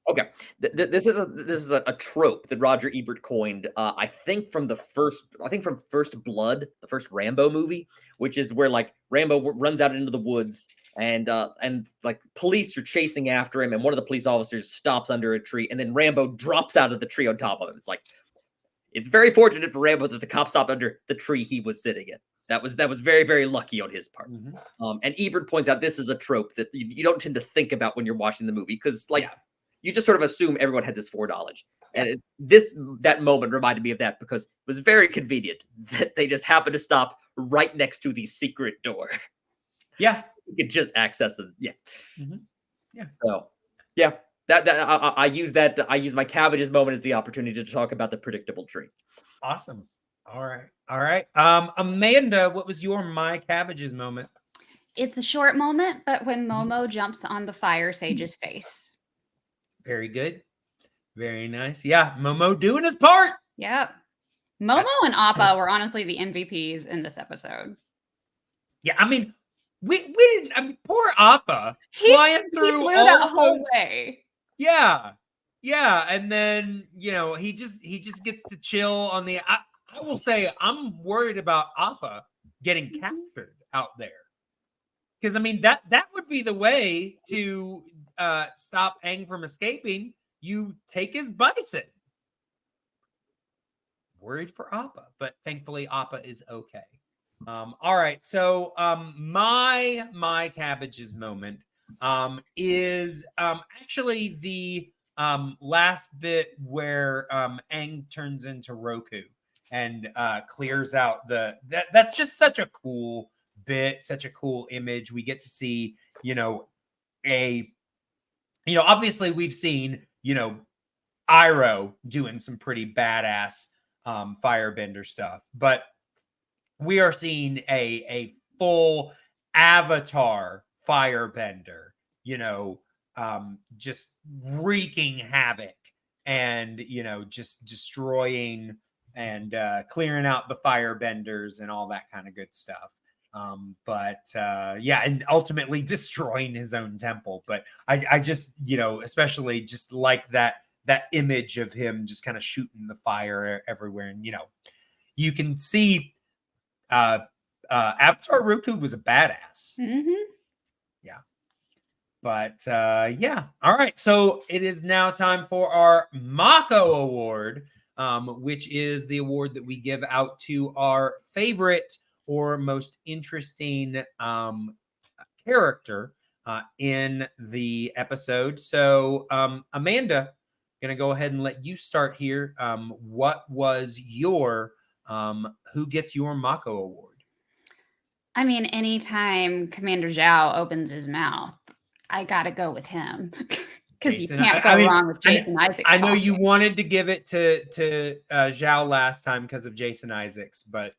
Okay, this is a trope that Roger Ebert coined. I think from First Blood, the first Rambo movie, which is where like Rambo runs out into the woods and like police are chasing after him, and one of the police officers stops under a tree, and then Rambo drops out of the tree on top of him. It's very fortunate for Rambo that the cop stopped under the tree he was sitting in. That was very, very lucky on his part. And Ebert points out this is a trope that you don't tend to think about when you're watching the movie, because you just sort of assume everyone had this foreknowledge. And that moment reminded me of that, because it was very convenient that they just happened to stop right next to the secret door. Yeah. You could just access it. Yeah. Yeah. So, yeah. I use my cabbages moment as the opportunity to talk about the predictable tree. Awesome. All right. Amanda, what was your My Cabbages moment? It's a short moment, but when Momo jumps on the Fire Sage's face. Very good. Very nice. Yeah, Momo doing his part. Yep. Momo and Appa were honestly the MVPs in this episode. Yeah, I mean, we didn't. I mean, poor Appa flying through flew all that whole those, way. Yeah, and then he just gets to chill on the. I will say I'm worried about Appa getting captured out there, because I mean that would be the way to stop Aang from escaping. You take his bison. Worried for Appa, but thankfully Appa is okay. All right, so my Cabbages moment is actually the last bit where Aang turns into Roku and clears out that's just such a cool bit, such a cool image. We get to see, obviously we've seen, Iroh doing some pretty badass firebender stuff, but we are seeing a full Avatar firebender, just wreaking havoc and, just destroying and clearing out the firebenders and all that kind of good stuff. Yeah, and ultimately destroying his own temple. But I just, especially just like that image of him just kind of shooting the fire everywhere. And, you can see Avatar Roku was a badass. Yeah. But yeah. All right. So it is now time for our Mako Award, which is the award that we give out to our favorite or most interesting character in the episode. So Amanda, gonna go ahead and let you start here. What was your who gets your Mako Award? I mean, anytime Commander Zhao opens his mouth, I gotta go with him because you can't go wrong with Jason Isaacs. I know you wanted to give it to Zhao last time because of Jason Isaacs, but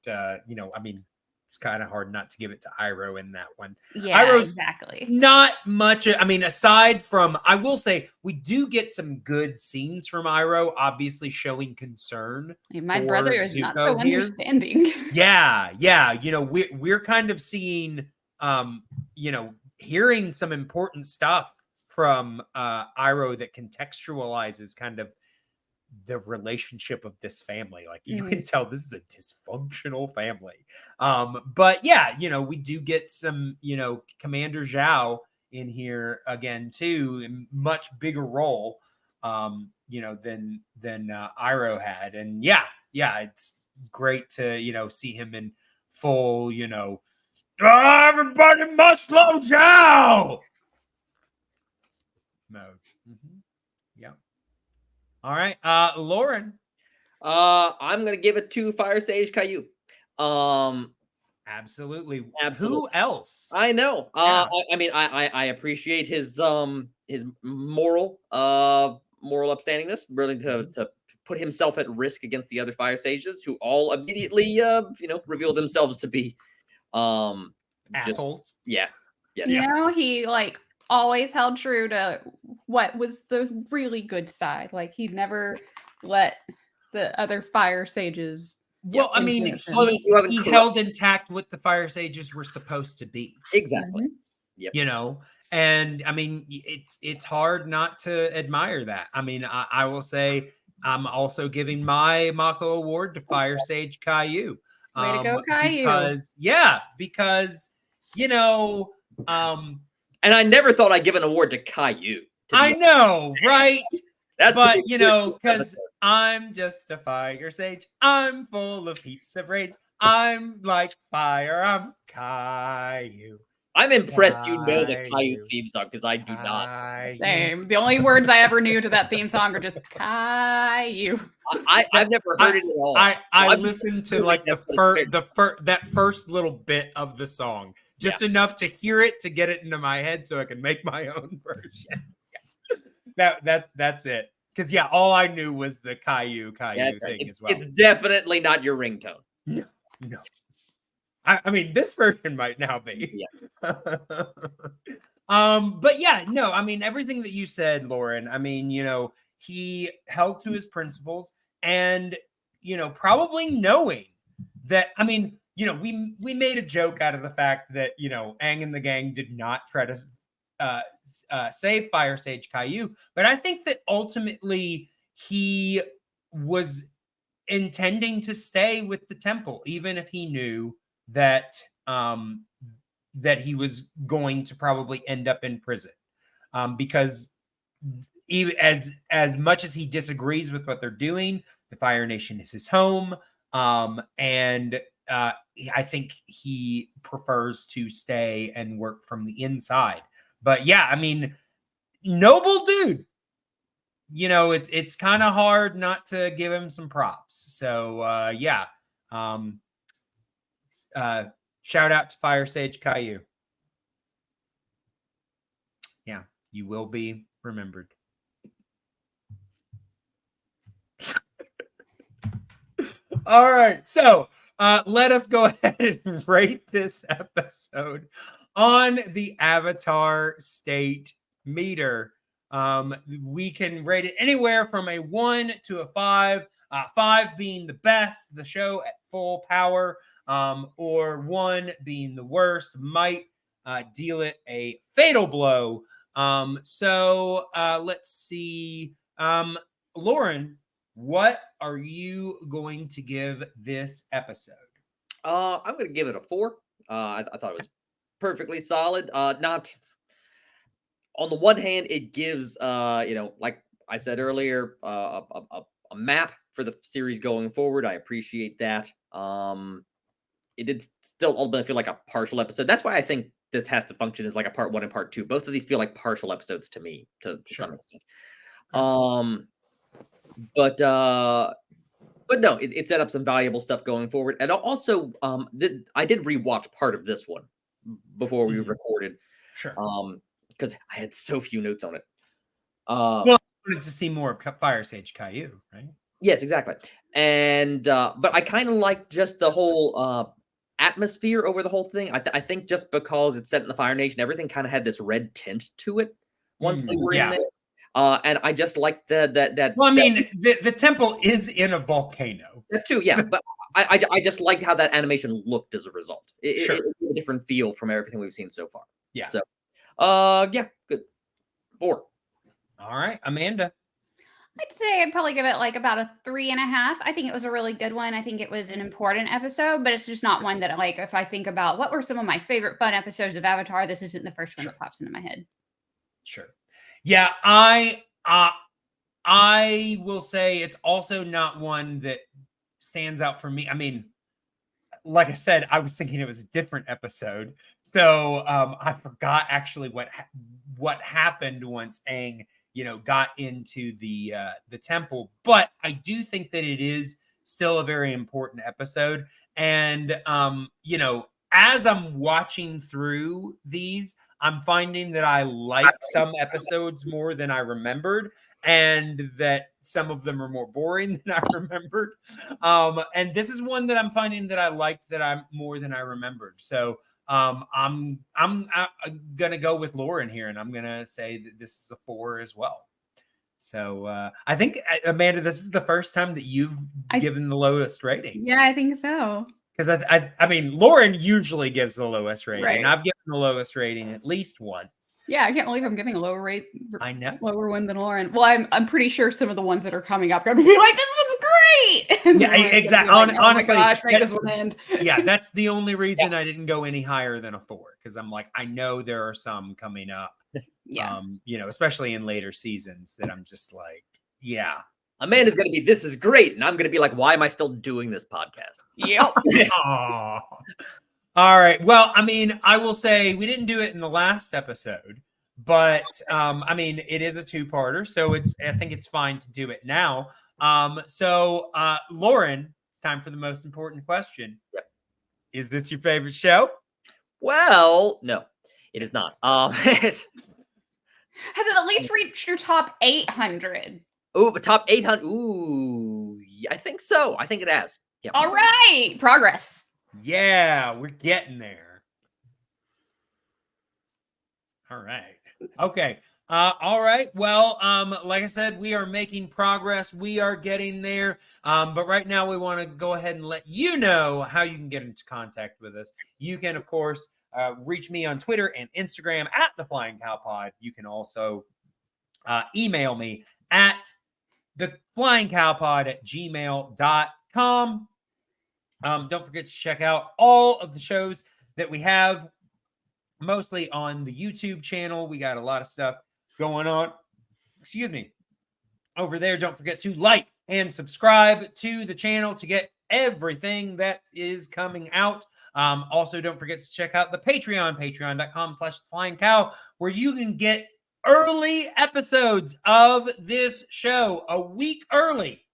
it's kind of hard not to give it to Iroh in that one. Yeah, Iroh's exactly. Not much. I mean, aside from, I will say, we do get some good scenes from Iroh, obviously showing concern. My brother is Zuko not so understanding. Yeah. We're kind of seeing, hearing some important stuff from Iroh that contextualizes kind of the relationship of this family. Like you can tell this is a dysfunctional family. But yeah, we do get some, Commander Zhao in here again too, in much bigger role, than Iroh had. And yeah, it's great to, see him in full, everybody must slow Zhao mode. Yeah. All right, Loren. I'm gonna give it to Fire Sage Caillou. Absolutely. Absolutely. Who else? I know. Yeah. I appreciate his moral upstandingness, willing to put himself at risk against the other Fire Sages, who all immediately reveal themselves to be assholes. Yeah. He always held true to what was the really good side. Like he never let the other Fire Sages. Well, I mean, he held intact what the Fire Sages were supposed to be. Exactly. Yep. And I mean, it's hard not to admire that. I mean, I will say I'm also giving my Mako Award to Fire Sage Caillou. Way to go, Caillou. Because and I never thought I'd give an award to Caillou. I know, right? But because I'm just a fire sage, I'm full of heaps of rage. I'm like fire, I'm Caillou. I'm impressed you know the Caillou theme song because I do not. Same. The only words I ever knew to that theme song are just Caillou. I've never heard it at all. I listened to like that first little bit of the song, just enough to hear it, to get it into my head so I can make my own version. That's it. Because all I knew was the Caillou thing as well. It's definitely not your ringtone. No. I mean, this version might now be. Yeah. But yeah, no, I mean, everything that you said, Loren, I mean, he held to his principles and, probably knowing that, I mean, we made a joke out of the fact that, Aang and the gang did not try to save Fire Sage Caillou, but I think that ultimately he was intending to stay with the temple, even if he knew that that he was going to probably end up in prison, because even as much as he disagrees with what they're doing, the Fire Nation is his home, and I think he prefers to stay and work from the inside. But yeah, I mean, noble dude. It's kind of hard not to give him some props. So yeah. Shout out to Fire Sage Caillou. Yeah, you will be remembered. All right, so let us go ahead and rate this episode on the Avatar State meter. We can rate it anywhere from a 1 to a 5. 5 being the best, the show at full power. or one being the worst might deal it a fatal blow. So let's see. Loren, what are you going to give this episode? I'm going to give it a 4. I thought it was perfectly solid. Not on the one hand, it gives like I said earlier, a map for the series going forward. I appreciate that. It did still ultimately feel like a partial episode. That's why I think this has to function as like a part 1 and part 2. Both of these feel like partial episodes to me, to some extent. But no, it set up some valuable stuff going forward. And also, I did rewatch part of this one before we recorded. Sure. Because I had so few notes on it. Well, I wanted to see more of Fire Sage Caillou, right? Yes, exactly. And but I kind of like just the whole atmosphere over the whole thing. I think just because it's set in the Fire Nation, everything kind of had this red tint to it once they were in there. And I just like that. Well, I mean, the temple is in a volcano. That too, yeah. But I just liked how that animation looked as a result. It had a different feel from everything we've seen so far. Yeah. So, yeah, good. 4. All right, Amanda. I'd say I'd probably give it like about a 3.5. I think it was a really good one. I think it was an important episode, but it's just not one that, like, if I think about what were some of my favorite fun episodes of Avatar, this isn't the first one that pops into my head. Sure. Yeah, I will say it's also not one that stands out for me. I mean, like I said, I was thinking it was a different episode, so I forgot actually what happened once Aang, got into the temple. But I do think that it is still a very important episode. And as I'm watching through these, I'm finding that I like some episodes more than I remembered, and that some of them are more boring than I remembered. And this is one that I'm finding that I liked more than I remembered. So I'm gonna go with Loren here, and I'm gonna say that this is a 4 as well. So I think, Amanda, this is the first time that you've given the lowest rating. Yeah, I think so. Because I mean, Loren usually gives the lowest rating. Right. I've given the lowest rating at least once. Yeah, I can't believe I'm giving a lower rate. I know. Lower one than Loren. Well, I'm pretty sure some of the ones that are coming up are going to be like, this one's great. And Yeah, exactly. Like, oh honestly, my gosh, make this one end. Yeah, that's the only reason I didn't go any higher than a 4, because I'm like, I know there are some coming up. Yeah. Especially in later seasons that I'm just like, yeah. Amanda's going to be, this is great. And I'm going to be like, why am I still doing this podcast? Yep. All right. Well, I mean, I will say we didn't do it in the last episode, but I mean, it is a 2-parter, so I think it's fine to do it now. So Loren, it's time for the most important question. Yep. Is this your favorite show? Well, no, it is not. Has it at least reached your top 800? Oh, but top 800. Ooh, yeah, I think so. I think it has. Yeah. All right. Progress. Yeah, we're getting there. All right. Okay. All right. Well, like I said, we are making progress. We are getting there. But right now we want to go ahead and let you know how you can get into contact with us. You can, of course, reach me on Twitter and Instagram at the Flying Cow Pod. You can also email me at theflyingcowpod@gmail.com. Don't forget to check out all of the shows that we have, mostly on the YouTube channel. We got a lot of stuff going on. Excuse me. Over there, don't forget to like and subscribe to the channel to get everything that is coming out. Also, don't forget to check out the Patreon, patreon.com/theflyingcow, where you can get early episodes of this show a week early.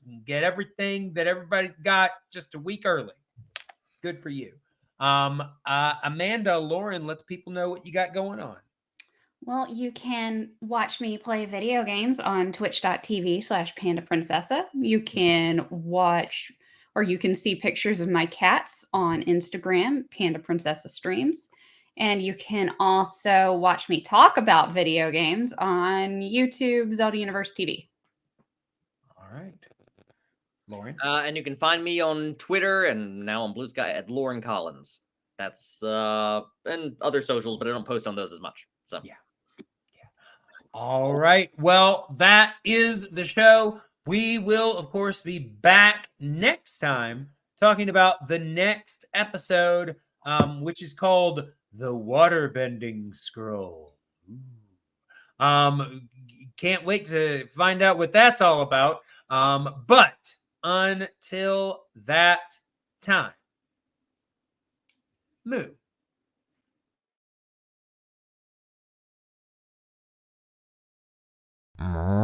You can get everything that everybody's got just a week early. Good for you. Amanda, Loren, let the people know what you got going on. Well, you can watch me play video games on twitch.tv/pandaprincessa. You can watch, or you can see pictures of my cats on Instagram, Panda Princessa Streams. And you can also watch me talk about video games on YouTube, Zelda Universe TV. All right. Loren. And you can find me on Twitter and now on Blue Sky at Loren Collins. That's and other socials, but I don't post on those as much. So Yeah. All right. Well, that is the show. We will, of course, be back next time talking about the next episode, which is called The Waterbending Scroll. Can't wait to find out what that's all about. But until that time, moo. Moo.